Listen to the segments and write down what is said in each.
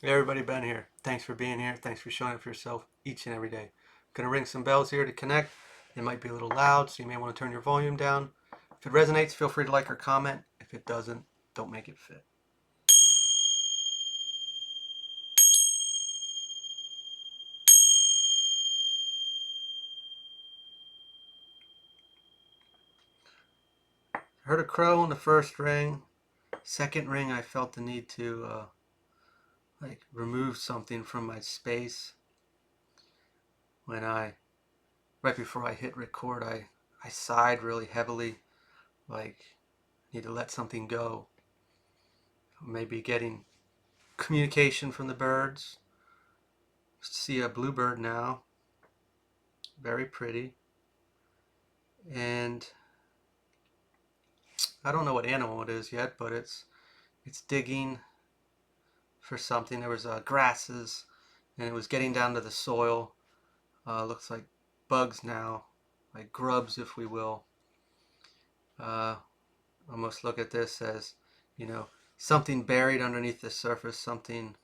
Hey everybody, Ben here. Thanks for being here. Thanks for showing up for yourself each and every day. Gonna ring some bells here to connect. It might be a little loud, so you may want to turn your volume down. If it resonates, feel free to like or comment. If it doesn't, don't make it fit. Heard a crow in the first ring. Second ring, I felt the need to remove something from my space. Right before I hit record, I sighed really heavily, like need to let something go. Maybe getting communication from the birds. See a bluebird now, very pretty, and I don't know what animal it is yet, but it's digging for something. There was grasses, and it was getting down to the soil. Looks like bugs now, like grubs, if we will. Uh, Almost look at this as, you know, something buried underneath the surface. Something.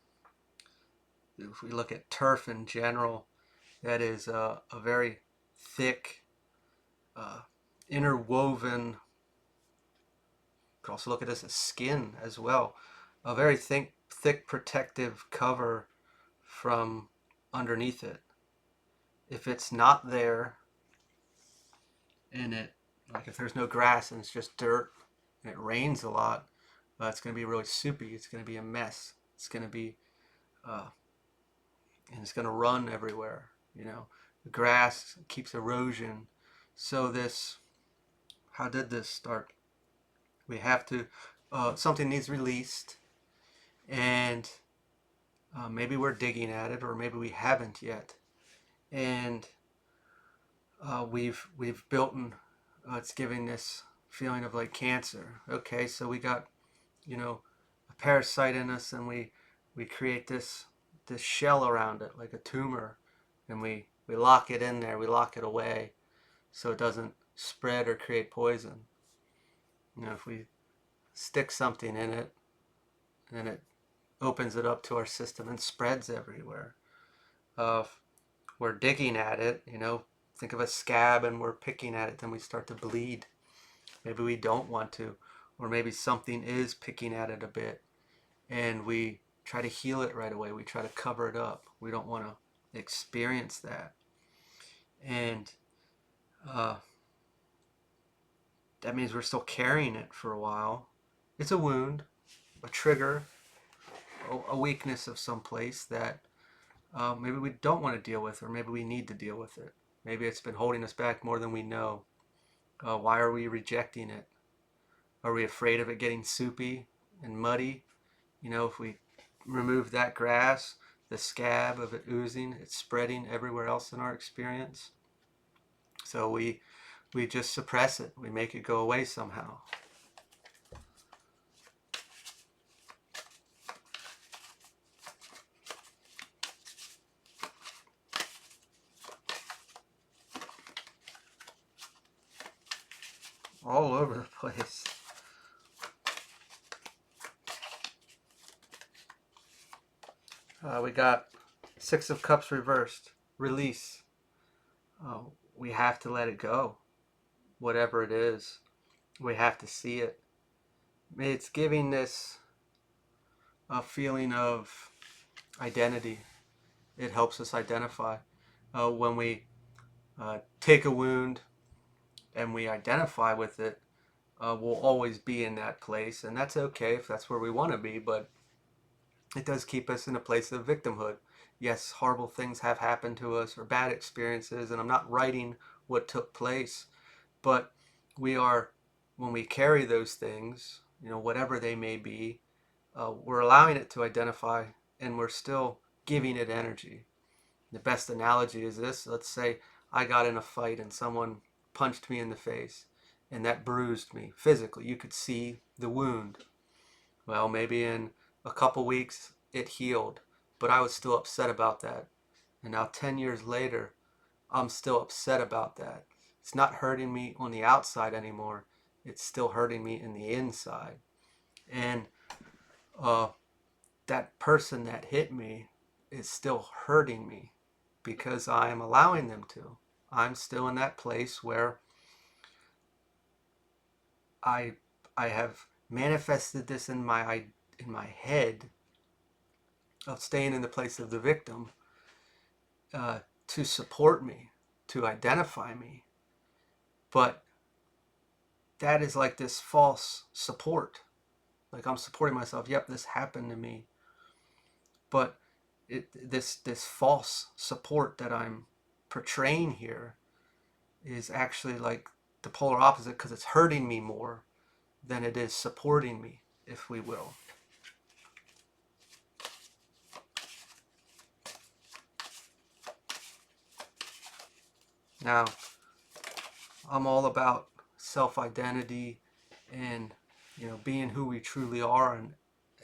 If we look at turf in general, that is a very thick, uh, interwoven. Could also look at this as skin as well. A very thick protective cover from underneath it. If it's not there, and if there's no grass and it's just dirt and it rains a lot, it's going to be really soupy. It's going to be a mess. It's going to be, uh, and it's going to run everywhere. You know, the grass keeps erosion. So how did this start? We have to, something needs released, and maybe we're digging at it, or maybe we haven't yet. And we've built and it's giving this feeling of like cancer. Okay, so we got, a parasite in us, and we create this shell around it like a tumor, and we lock it in there. We lock it away so it doesn't spread or create poison. If we stick something in it, then it opens it up to our system and spreads everywhere. If we're digging at it, think of a scab and we're picking at it, then we start to bleed. Maybe we don't want to, or maybe something is picking at it a bit, and we try to heal it right away. We try to cover it up. We don't want to experience that. And uh, that means we're still carrying it for a while. It's a wound, a trigger, a weakness of some place that maybe we don't want to deal with, or maybe we need to deal with it. Maybe it's been holding us back more than we know. Why are we rejecting it? Are we afraid of it getting soupy and muddy? If we remove that grass, the scab of it oozing, it's spreading everywhere else in our experience. So we just suppress it. We make it go away somehow. All over the place. We got Six of Cups reversed. Release. We have to let it go. Whatever it is, we have to see it. It's giving this a feeling of identity. It helps us identify. When we take a wound and we identify with it, we'll always be in that place, and that's okay if that's where we want to be, but it does keep us in a place of victimhood. Yes, horrible things have happened to us, or bad experiences, and I'm not writing what took place, but we are, when we carry those things, whatever they may be, we're allowing it to identify, and we're still giving it energy. The best analogy is this. Let's say I got in a fight and someone punched me in the face, and that bruised me physically. You could see the wound. Well, maybe in a couple weeks it healed, but I was still upset about that. And now 10 years later, I'm still upset about that. It's not hurting me on the outside anymore. It's still hurting me in the inside. And uh, that person that hit me is still hurting me because I am allowing them to. I'm still in that place where I I have manifested this in my head of staying in the place of the victim, uh, to support me, to identify me. But that is like this false support. Like I'm supporting myself. Yep, this happened to me. But this false support that I'm portraying here is actually like the polar opposite, because it's hurting me more than it is supporting me, if we will. Now, I'm all about self-identity and being who we truly are,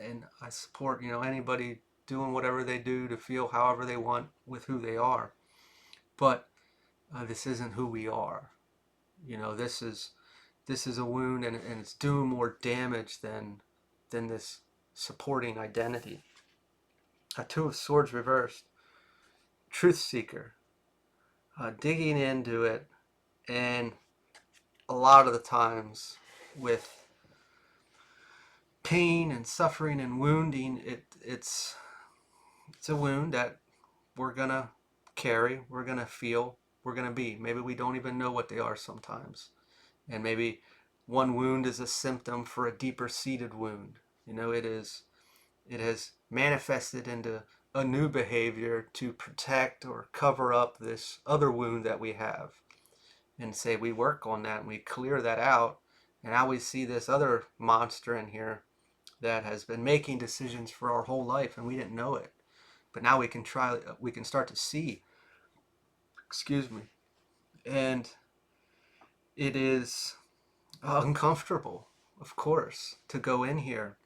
and I support anybody doing whatever they do to feel however they want with who they are. But this isn't who we are. This is a wound, and it's doing more damage than this supporting identity. A Two of Swords reversed. Truth seeker. Digging into it, and a lot of the times with pain and suffering and wounding, it's a wound that we're gonna carry, we're gonna feel, we're gonna be. Maybe we don't even know what they are sometimes, and maybe one wound is a symptom for a deeper seated wound. It has manifested into a new behavior to protect or cover up this other wound that we have. And say we work on that and we clear that out, and now we see this other monster in here that has been making decisions for our whole life and we didn't know it. But now we can start to see, excuse me, and it is uncomfortable, of course, to go in here,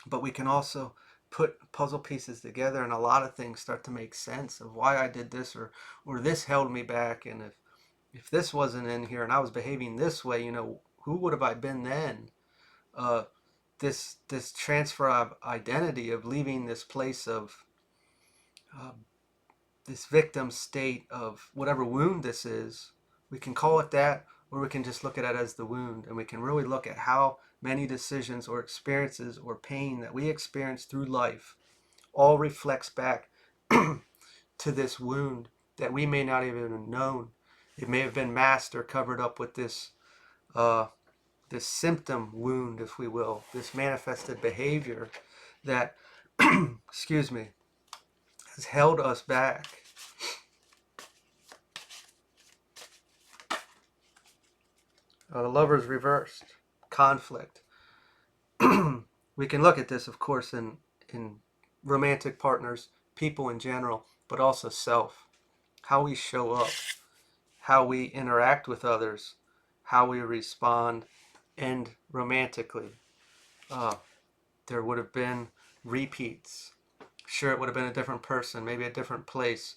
but we can also put puzzle pieces together, and a lot of things start to make sense of why I did this, or this held me back. And if this wasn't in here and I was behaving this way, who would have I been then? This transfer of identity, of leaving this place of uh, this victim state of whatever wound this is. We can call it that, or we can just look at it as the wound, and we can really look at how many decisions or experiences or pain that we experience through life all reflects back to this wound that we may not even have known. It may have been masked or covered up with this symptom wound, if we will, this manifested behavior that, excuse me, has held us back. The Lovers reversed. Conflict. We can look at this, of course, in romantic partners, people in general, but also self. How we show up, how we interact with others, how we respond, and romantically. Uh, there would have been repeats. Sure, it would have been a different person, maybe a different place,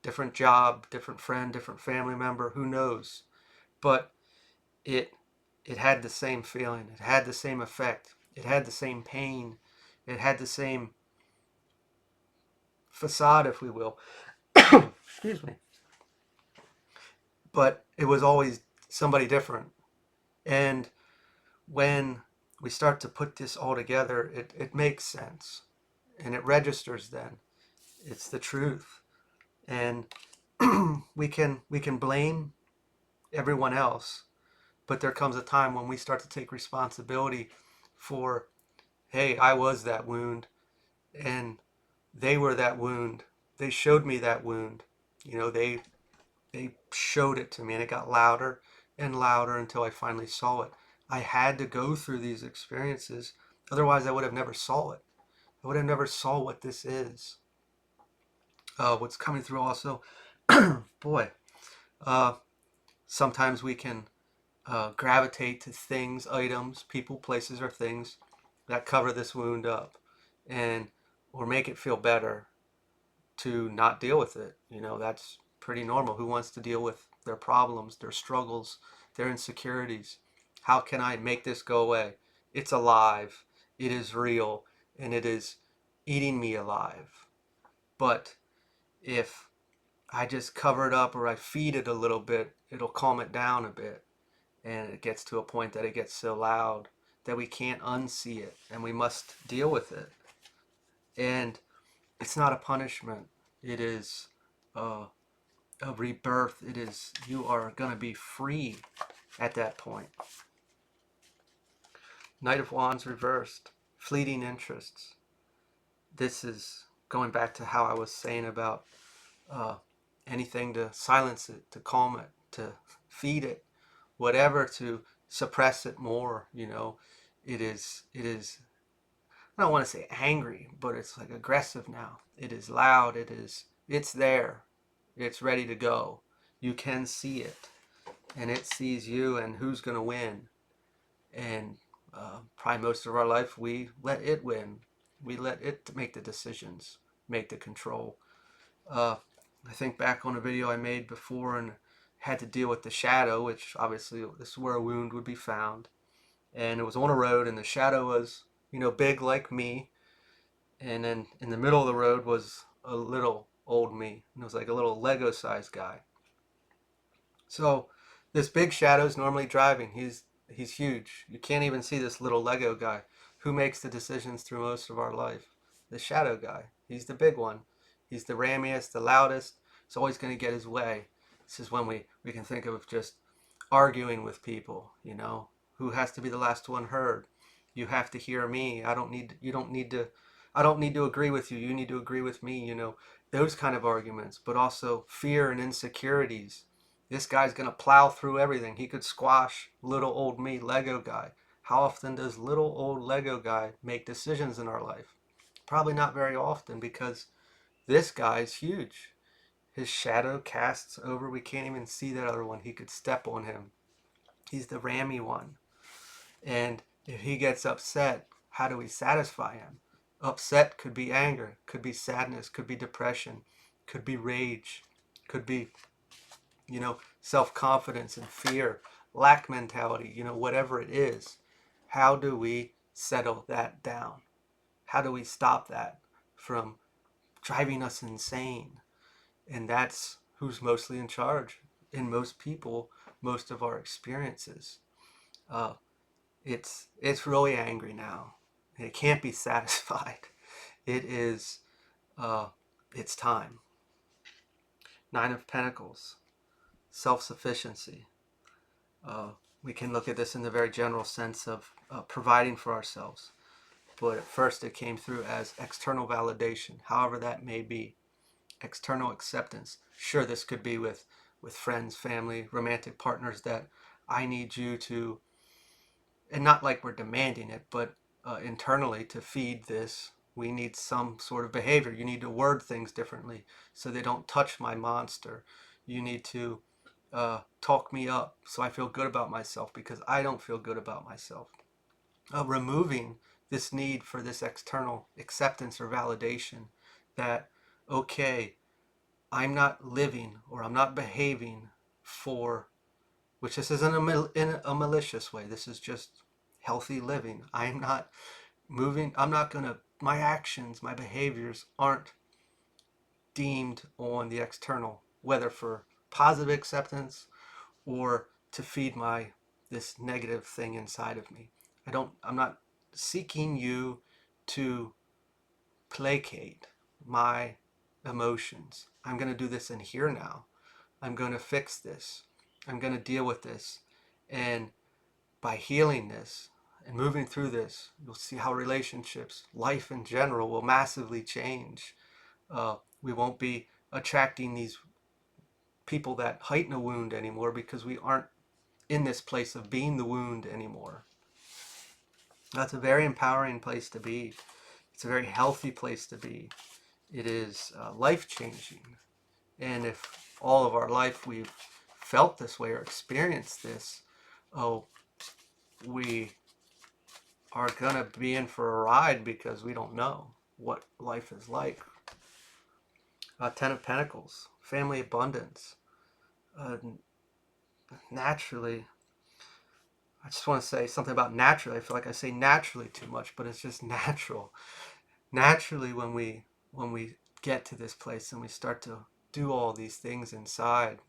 different job, different friend, different family member, who knows? But it had the same feeling, it had the same effect, it had the same pain, it had the same facade, if we will. Excuse me. But it was always somebody different. And when we start to put this all together, it makes sense. And it registers then. It's the truth. And we can blame everyone else, but there comes a time when we start to take responsibility for, hey, I was that wound, and they were that wound. They showed me that wound. They showed it to me, and it got louder and louder until I finally saw it. I had to go through these experiences, otherwise I would have never saw it. I would have never saw what this is. What's coming through also, boy, uh, sometimes we can gravitate to things, items, people, places, or things that cover this wound up, and or make it feel better to not deal with it. That's pretty normal. Who wants to deal with their problems, their struggles, their insecurities? How can I make this go away? It's alive, it is real, and it is eating me alive. But if I just cover it up or I feed it a little bit, it'll calm it down a bit. And it gets to a point that it gets so loud that we can't unsee it and we must deal with it. And it's not a punishment. It is a rebirth. It is, you are going to be free at that point. Knight of Wands reversed. Fleeting interests. This is going back to how I was saying about anything to silence it, to calm it, to feed it, whatever to suppress it more. It is, I don't want to say angry, but it's like aggressive now. It is loud. It's there. It's ready to go. You can see it, and it sees you, and who's going to win. And probably most of our life, we let it win. We let it make the decisions, make the control. I think back on a video I made before and had to deal with the shadow, which obviously this is where a wound would be found. And it was on a road, and the shadow was, big like me. And then in the middle of the road was a little old me. And it was like a little Lego-sized guy. So this big shadow is normally driving. He's huge. You can't even see this little Lego guy. Who makes the decisions through most of our life? The shadow guy. He's the big one. He's the rammiest, the loudest. He's always going to get his way. This is when we can think of just arguing with people, who has to be the last one heard. You have to hear me. I don't need to agree with you. You need to agree with me, those kind of arguments, but also fear and insecurities. This guy's going to plow through everything. He could squash little old me, Lego guy. How often does little old Lego guy make decisions in our life? Probably not very often, because this guy's huge. His shadow casts over. We can't even see that other one. He could step on him. He's the rammy one. And if he gets upset, how do we satisfy him? Upset could be anger, could be sadness, could be depression, could be rage, could be, self-confidence and fear, lack mentality, whatever it is. How do we settle that down? How do we stop that from driving us insane? And that's who's mostly in charge in most people, most of our experiences. Uh, it's really angry now. It can't be satisfied. It is, it's time. Nine of Pentacles, self-sufficiency. We can look at this in the very general sense of providing for ourselves. But at first it came through as external validation, however that may be. External acceptance. Sure, this could be with friends, family, romantic partners, that I need you to, and not like we're demanding it, but internally to feed this, we need some sort of behavior. You need to word things differently so they don't touch my monster. You need to talk me up so I feel good about myself, because I don't feel good about myself. Removing this need for this external acceptance or validation that, okay, I'm not living or I'm not behaving for, which this isn't in a malicious way. This is just healthy living. I'm not moving. I'm not going to, my actions, my behaviors aren't deemed on the external, whether for positive acceptance or to feed this negative thing inside of me. I'm not seeking you to placate my emotions. I'm going to do this in here now. I'm going to fix this. I'm going to deal with this. And by healing this and moving through this, you'll see how relationships, life in general, will massively change. We won't be attracting these people that heighten a wound anymore, because we aren't in this place of being the wound anymore. That's a very empowering place to be. It's a very healthy place to be. It is life-changing. And if all of our life we've felt this way or experienced this, we are going to be in for a ride, because we don't know what life is like. Ten of Pentacles, family abundance. Naturally, I just want to say something about naturally. I feel like I say naturally too much, but it's just natural. naturally, when we get to this place and we start to do all these things inside,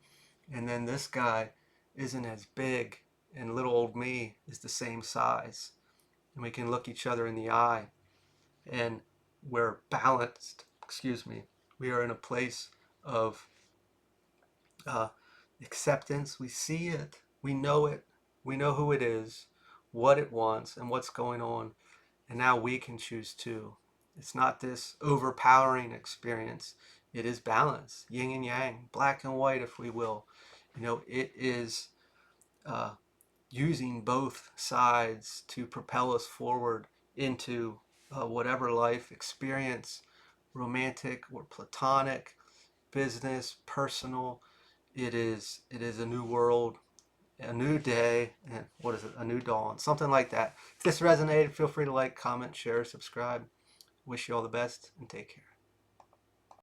and then this guy isn't as big, and little old me is the same size, and we can look each other in the eye, and we're balanced. Excuse me. We are in a place of uh, acceptance. We see it, we know it, we know who it is, what it wants, and what's going on. And now we can choose too. It's not this overpowering experience. It is balance, yin and yang, black and white, if we will. It is uh, using both sides to propel us forward into whatever life experience, romantic or platonic, business, personal. It is a new world, a new day, and what is it? A new dawn, something like that. If this resonated, feel free to like, comment, share, subscribe. Wish you all the best and take care.